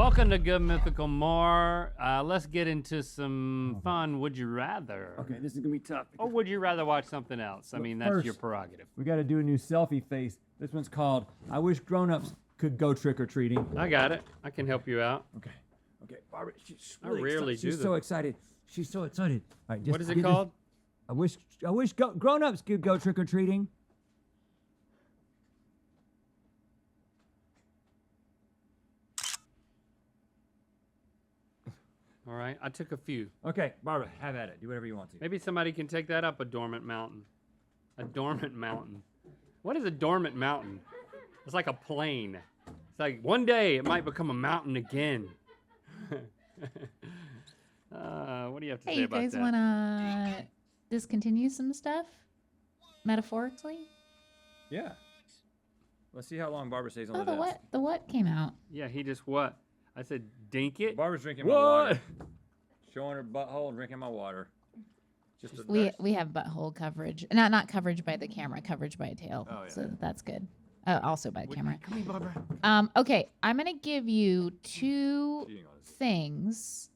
Welcome to Good Mythical MORE. Let's get into some fun Would You Rather. Okay, this is gonna be tough. Or would you rather watch something else? I mean, that's first, your prerogative. We gotta do a new selfie face. This one's called I Wish Grown-Ups Could Go Trick-or-Treating. I got it. I can help you out. Okay, Barbara, she's I rarely do She's so excited. She's so excited. All right, What is it called? I wish grown-ups could go trick-or-treating. All right, I took a few. Okay, Barbara, have at it. Do whatever you want to. Maybe somebody can take that up a dormant mountain. A dormant mountain. What is a dormant mountain? It's like a plane. It's like one day it might become a mountain again. What do you have to say about that? Hey, you guys want to discontinue some stuff? Metaphorically? Yeah. Let's see how long Barbara stays on the desk. Oh, the what came out. Yeah, he just what? I said dink it. Barbara's drinking my water. Showing her butthole and drinking my water. Just We have butthole coverage. Not coverage by the camera, coverage by tail. Oh, yeah. So that's good. Also by camera. Come here, Barbara. Okay, I'm going to give you two things,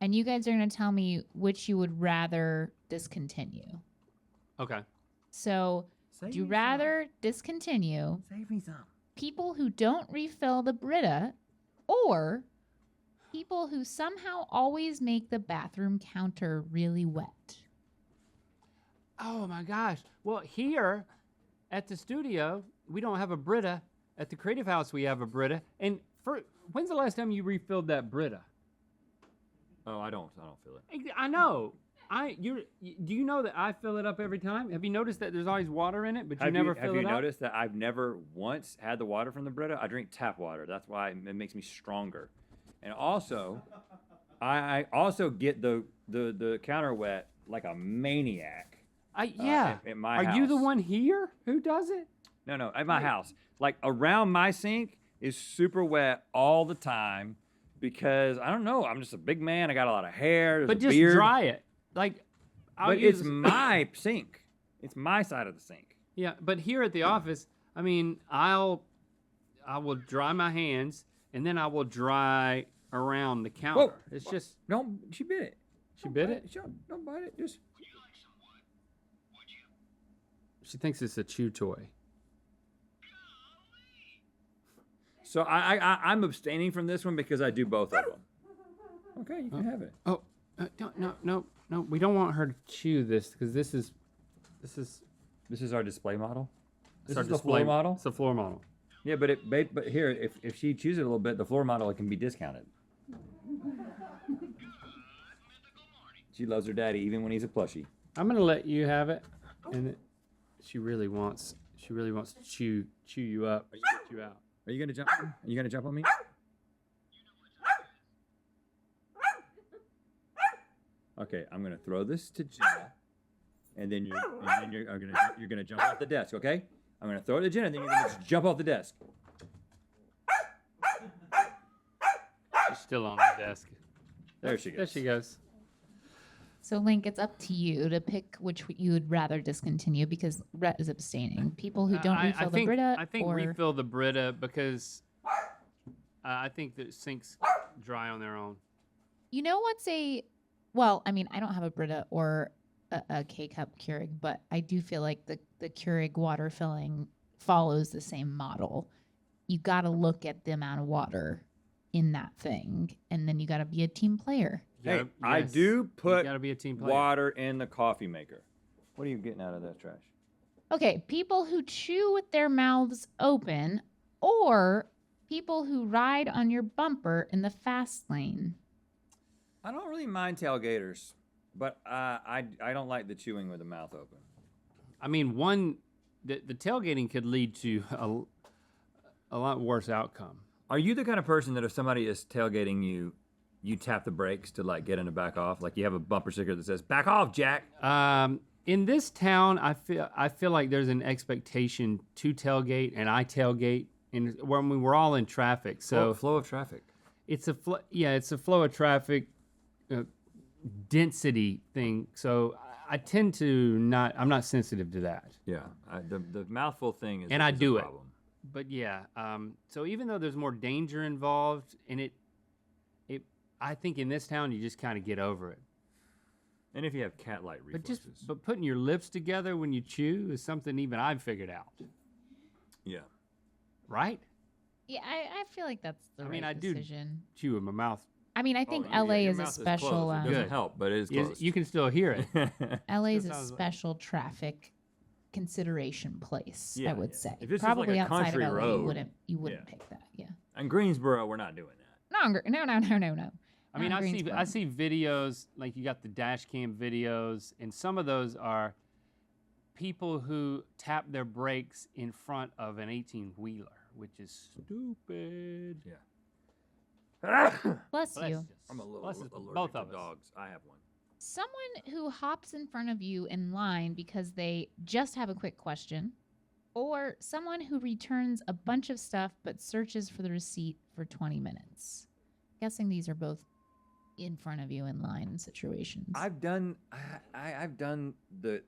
and you guys are going to tell me which you would rather discontinue. Okay. So, would you rather discontinue Save me some. people who don't refill the Brita or people who somehow always make the bathroom counter really wet? Oh my gosh. Well, here at the studio, we don't have a Brita. At the Creative House, we have a Brita. And when's the last time you refilled that Brita? Oh, I don't feel it. I know. Do you know that I fill it up every time? Have you noticed that there's always water in it, but you never fill it up? Have you noticed that I've never once had the water from the Brita? I drink tap water. That's why it makes me stronger. And also, I also get the counter wet like a maniac. Yeah. At my Are house. you the one here who does it? No, at my house. Like around my sink is super wet all the time because I don't know. I'm just a big man. I got a lot of hair. There's But a just beard. dry it. Like, It's my sink. It's my side of the sink. Yeah, but here at the office, I mean, I will dry my hands and then I will dry around the counter. Whoa. It's just No, she bit it. she bit it. Don't bite it. Just. She thinks it's a chew toy. So I'm abstaining from this one because I do both of them. Okay, you can have it. Oh, no. We don't want her to chew this because this is This is our display model. This our is the display floor model. It's a floor model. Yeah, but here, if she chews it a little bit, the floor model can be discounted. She loves her daddy even when he's a plushie. I'm gonna let you have it, and she really wants to chew you up, chew you out. Are you gonna jump? Are you gonna jump on me? Okay, I'm gonna throw this to Jenna, and then you're gonna jump off the desk. Okay, I'm gonna throw it to Jenna, and then you're gonna just jump off the desk. She's still on the desk. There she goes. There she goes. So, Link, it's up to you to pick which you would rather discontinue because Rhett is abstaining. People who don't refill the Brita I think or... refill the Brita because I think the sinks dry on their own. You know what's well, I mean, I don't have a Brita or a K-Cup Keurig, but I do feel like the Keurig water filling follows the same model. You got to look at the amount of water in that thing, and then you got to be a team player. Hey, I do put gotta be a team player. water in the coffee maker. What are you getting out of that trash? Okay, people who chew with their mouths open or people who ride on your bumper in the fast lane. I don't really mind tailgaters, but I don't like the chewing with the mouth open. I mean, the tailgating could lead to a lot worse outcome. Are you the kind of person that if somebody is tailgating you, you tap the brakes to like get them to back off? Like you have a bumper sticker that says "Back off, Jack." In this town, I feel like there's an expectation to tailgate, and I tailgate, and when we're all in traffic. So flow of traffic. It's a flow of traffic density thing. So I tend to I'm not sensitive to that. Yeah, the mouthful thing is. And I do a it. problem. but yeah. So even though there's more danger involved in it, I think in this town you just kind of get over it. And if you have cat-like reflexes. But putting your lips together when you chew is something even I've figured out. Yeah. Right? Yeah, I feel like that's the right I do decision. chew in my mouth. I mean, I think yeah, LA your is a mouth special. closed. It doesn't Good. help, but it is close. You can still hear it. LA is a That sounds like- special traffic consideration place. Yeah, I would yeah. say. If it's just Probably like a outside country of LA, road, you wouldn't yeah. pick that. Yeah. In Greensboro, we're not doing that. No. I mean, Not I Greensboro. see videos, like you got the dash cam videos, and some of those are people who tap their brakes in front of an 18-wheeler, which is stupid. Bless Bless you. us. I'm a little Bless us, allergic both to of us. dogs. I have one. Someone who hops in front of you in line because they just have a quick question, or someone who returns a bunch of stuff but searches for the receipt for 20 minutes. Guessing these are both in front of you in line situations. I've done the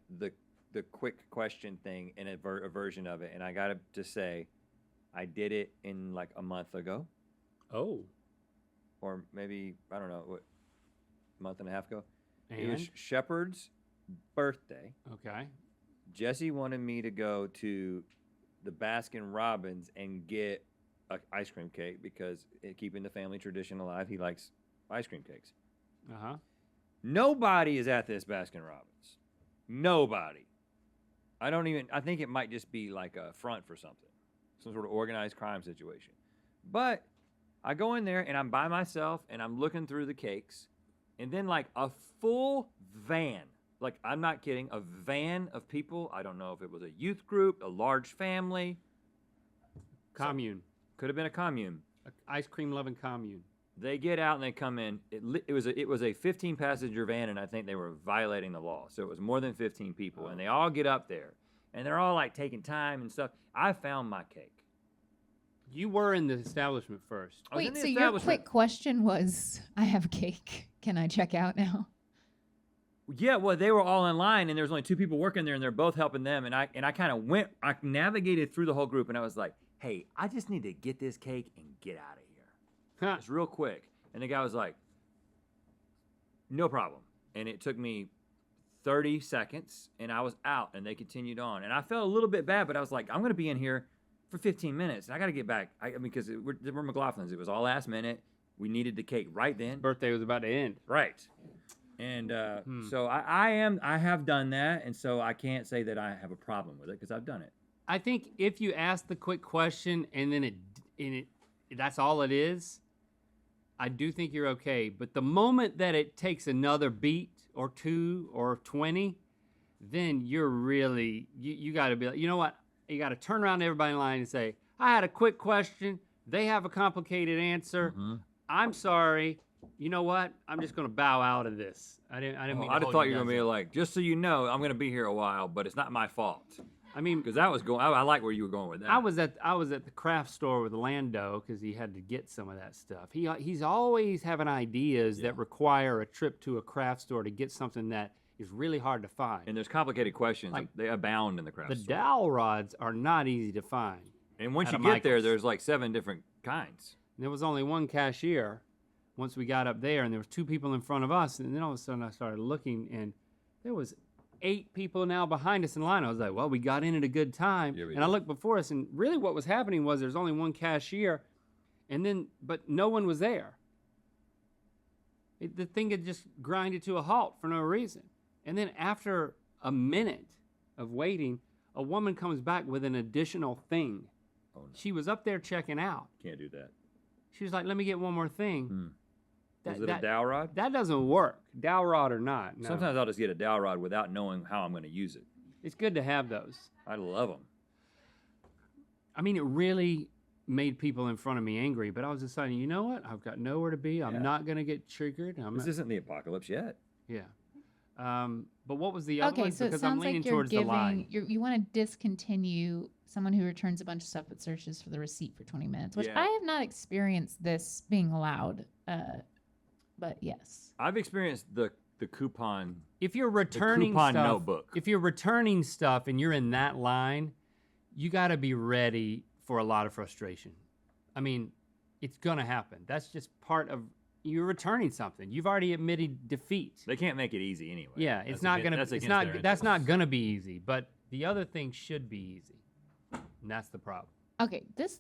quick question thing in a version of it, and I gotta just say, I did it in like a month ago, Oh. or maybe I don't know what, month and a half ago. And? It was Shepard's birthday. Okay. Jesse wanted me to go to the Baskin Robbins and get an ice cream cake because keeping the family tradition alive, he likes ice cream cakes. Uh-huh. Nobody is at this Baskin Robbins. Nobody. I think it might just be like a front for something, some sort of organized crime situation. But I go in there and I'm by myself and I'm looking through the cakes, and then like a full van, like I'm not kidding, a van of people. I don't know if it was a youth group, a large family. Commune. Could have been a commune. Ice cream loving commune. They get out and they come in. It was a 15-passenger van, and I think they were violating the law. So it was more than 15 people, and they all get up there, and they're all like taking time and stuff. I found my cake. You were in the establishment first. I was in Wait, the so your establishment. quick question was, I have cake. Can I check out now? Yeah, well, they were all in line, and there was only 2 people working there, and they're both helping them. And I kind of I navigated through the whole group, and I was like, hey, I just need to get this cake and get out of here. Huh. It's real quick. And the guy was like, no problem. And it took me 30 seconds, and I was out, and they continued on. And I felt a little bit bad, but I was like, I'm going to be in here for 15 minutes, and I got to get back. I mean, because we're McLaughlin's. It was all last minute. We needed the cake right then. Birthday was about to end. Right. And so I have done that, and so I can't say that I have a problem with it because I've done it. I think if you ask the quick question and then that's all it is, I do think you're okay. But the moment that it takes another beat or 2 or 20, then you're really, you got to be like, you know what? You got to turn around to everybody in line and say, I had a quick question. They have a complicated answer. Mm-hmm. I'm sorry. You know what? I'm just going to bow out of this. I didn't mean to I'd have hold thought you were guys going to be up. like, just so you know, I'm going to be here a while, but it's not my fault. I mean, Because that was going, I like where you were going with that. I was at the craft store with Lando because he had to get some of that stuff. He's always having ideas that require a trip to a craft store to get something that is really hard to find. And there's complicated questions. Like, they abound in the craft The store. dowel rods are not easy to find. And once at you a get there, Michael's. there's like 7 different kinds. And there was only one cashier once we got up there, and there was 2 people in front of us. And then all of a sudden I started looking, and there was 8 people now behind us in line. I was like, well, we got in at a good time. Yeah, we and I did. looked before us, and really what was happening was there's only one cashier, but no one was there. The thing had just grinded to a halt for no reason. And then after a minute of waiting, a woman comes back with an additional thing. Oh, no. She was up there checking out. Can't do that. She was like, let me get one more thing. Was it a dowel rod? That doesn't work, dowel rod or not. No. Sometimes I'll just get a dowel rod without knowing how I'm going to use it. It's good to have those. I love them. I mean, it really made people in front of me angry, but I was deciding, you know what? I've got nowhere to be. I'm Yeah. not going to get triggered. This isn't the apocalypse yet. Yeah. But what was the other Okay, one? so it Because I'm sounds leaning like you're towards the line. you want to discontinue someone who returns a bunch of stuff but searches for the receipt for 20 minutes, which Yeah. I have not experienced this being allowed. But yes. I've experienced the coupon. If you're returning coupon stuff, notebook. if you're returning stuff and you're in that line, you got to be ready for a lot of frustration. I mean, it's gonna happen. That's just part of you're returning something. You've already admitted defeat. They can't make it easy anyway. Yeah, it's not gonna. It's not. That's not gonna be easy. But the other thing should be easy, and that's the problem. Okay, this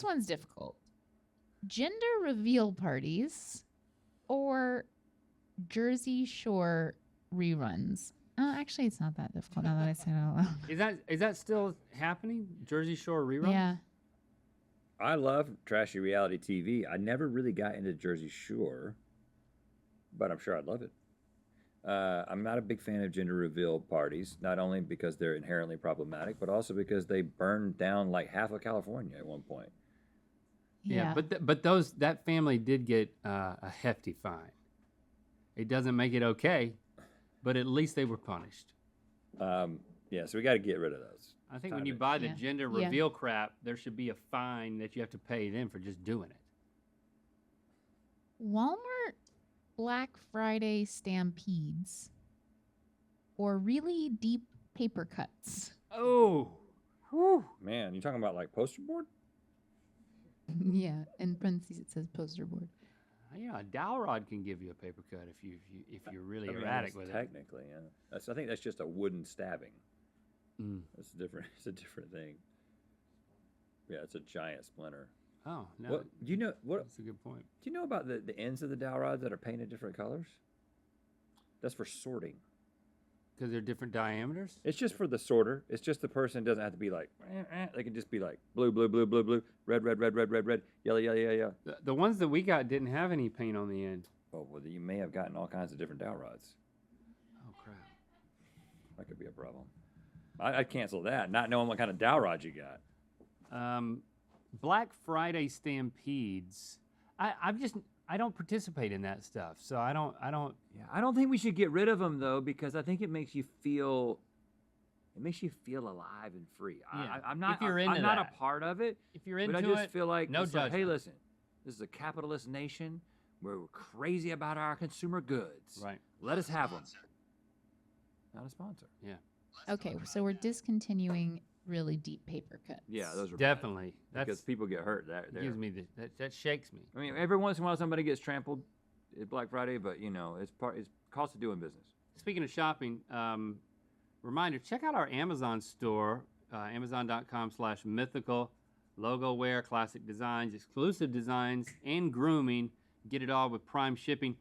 one's difficult. Gender reveal parties or Jersey Shore reruns. Actually, it's not that difficult now that I say it out loud. Is that still happening? Jersey Shore reruns? Yeah. I love trashy reality TV. I never really got into Jersey Shore, but I'm sure I'd love it. I'm not a big fan of gender reveal parties, not only because they're inherently problematic, but also because they burned down like half of California at one point. Yeah, but that family did get a hefty fine. It doesn't make it okay, but at least they were punished. Yeah, so we got to get rid of those. I think when you buy the gender reveal crap, there should be a fine that you have to pay them for just doing it. Walmart Black Friday stampedes or really deep paper cuts. Oh, whew. Man, you talking about like poster board? Yeah, in parentheses it says poster board. Yeah, a dowel rod can give you a paper cut if you're really erratic with it. Technically, yeah. I think that's just a wooden stabbing. That's different. It's a different thing. Yeah, it's a giant splinter. Oh, no. What, do you know what? That's a good point. Do you know about the ends of the dowel rods that are painted different colors? That's for sorting. Because they're different diameters? It's just for the sorter. It's just the person doesn't have to be like, they can just be like blue, blue, blue, blue, blue, red, red, red, red, red, red, yellow, yellow, yellow, yellow. The ones that we got didn't have any paint on the end. Oh, well, you may have gotten all kinds of different dowel rods. Oh, crap. That could be a problem. I'd cancel that, not knowing what kind of dowel rod you got. Black Friday stampedes. I don't participate in that stuff, so I don't. Yeah, I don't think we should get rid of them though, because I think it makes you feel alive and free. Yeah. I'm not. If you're into I'm not that. a part of it. If you're into but it, I just feel like no it's like, judgment. hey, listen, this is a capitalist nation where we're crazy about our consumer goods. Right. Let us have them. Not a sponsor. Yeah. Okay, so we're discontinuing really deep paper cuts. Yeah, those are Definitely. bad, because That's people get hurt. That gives me that shakes me. I mean, every once in a while somebody gets trampled at Black Friday, but you know, it's cost of doing business. Speaking of shopping, reminder, check out our Amazon store, amazon.com/mythical, logo wear, classic designs, exclusive designs, and grooming. Get it all with Prime shipping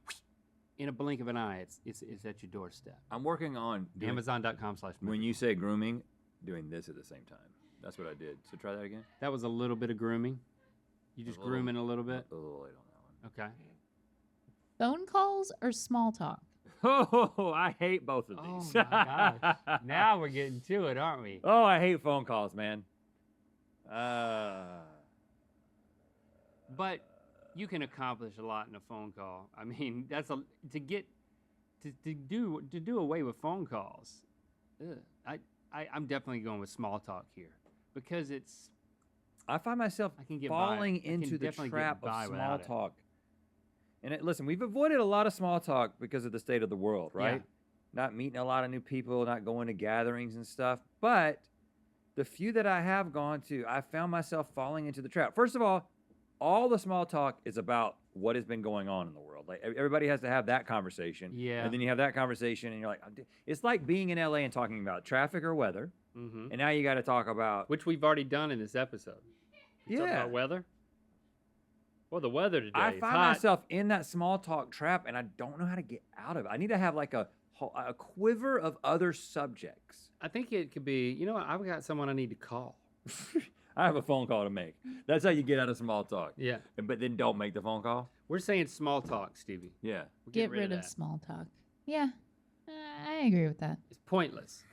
in a blink of an eye. It's at your doorstep. I'm working on doing, Amazon.com/mythical. when you say grooming, doing this at the same time. That's what I did. So try that again. That was a little bit of grooming. You just grooming a little bit? A little late on that one. Okay. Phone calls or small talk? Oh, I hate both of Oh these. my gosh. Now we're getting to it, aren't we? Oh, I hate phone calls, man. But you can accomplish a lot in a phone call. I mean, to do away with phone calls. I'm definitely going with small talk here because I find myself I can get falling by. I can into the definitely get trap by of small without it. talk. And listen, we've avoided a lot of small talk because of the state of the world, right? Yeah. Not meeting a lot of new people, not going to gatherings and stuff. But the few that I have gone to, I found myself falling into the trap. First of all the small talk is about what has been going on in the world. Like everybody has to have that conversation. Yeah. And then you have that conversation and you're like, it's like being in LA and talking about traffic or weather. Mm-hmm. And now you got to talk about, Which we've already done in this episode. Talk about weather. Well, the weather today. I is find hot. myself in that small talk trap and I don't know how to get out of it. I need to have like a quiver of other subjects. I think it could be. You know what? I've got someone I need to call. I have a phone call to make. That's how you get out of small talk. Yeah. But then don't make the phone call. We're saying small talk, Stevie. Yeah. We're Get getting rid of that. small talk. Yeah, I agree with that. It's pointless.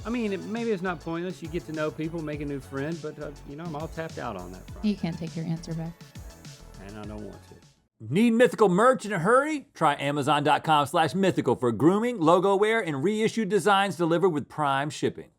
I mean, maybe it's not pointless. You get to know people, make a new friend, but I'm all tapped out on that front, You can't take your answer back. and I don't want to. Need mythical merch in a hurry? Try Amazon.com/mythical for grooming, logo wear, and reissued designs delivered with Prime shipping.